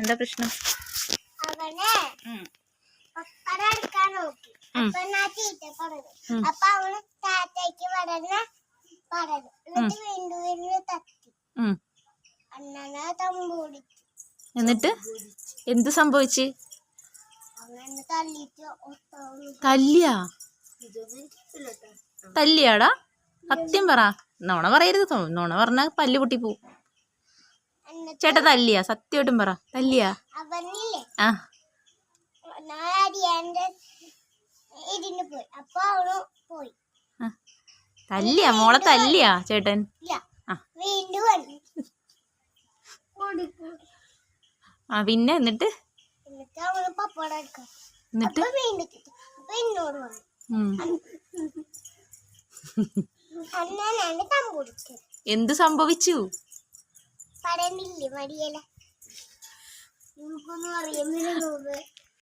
എന്താ പ്രശ്നം? അവനെ പപ്പട എടുക്കാൻ നോക്കി. അപ്പൊ ഞാൻ ചീത്ത പറഞ്ഞു. അപ്പൊ അവന് താത്തേക്ക് പറഞ്ഞു. എന്നിട്ട് വീണ്ടും വീണ്ടും തട്ടി. അണ്ണനെ തമ്പൂടി. എന്നിട്ട് എന്ത് സംഭവിച്ച്? അങ്ങനെ തല്ലിട്ട് തല്ലിയാ? തല്ലിയാടാ? സത്യം പറ, നോണ പറയരുത്. നോണ പറഞ്ഞാ പല്ല് പൊട്ടി പോവും. ചേട്ടാ തല്ലിയാ? സത്യമായിട്ടും പറ, തല്ലിയാ? അവനില്ലേ ആ ഇതിന് പോയി. അപ്പൊ അവള് പോയി. തല്ലിയാ? മോളെ തല്ലിയാ ചേട്ടൻ? വീണ്ടും വന്നു. പിന്നെ എന്നിട്ട് അവള് പപ്പട എടുക്കാം. എന്നിട്ട് വീണ്ടും അപ്പൊ എന്നോട് വന്നു. അണ്ണനാണ് തമ്പുടിച്ചത്. എന്ത് സംഭവിച്ചു? പറയുന്നില്ലേ മടിയല്ല. നിനക്കൊന്നും അറിയാൻ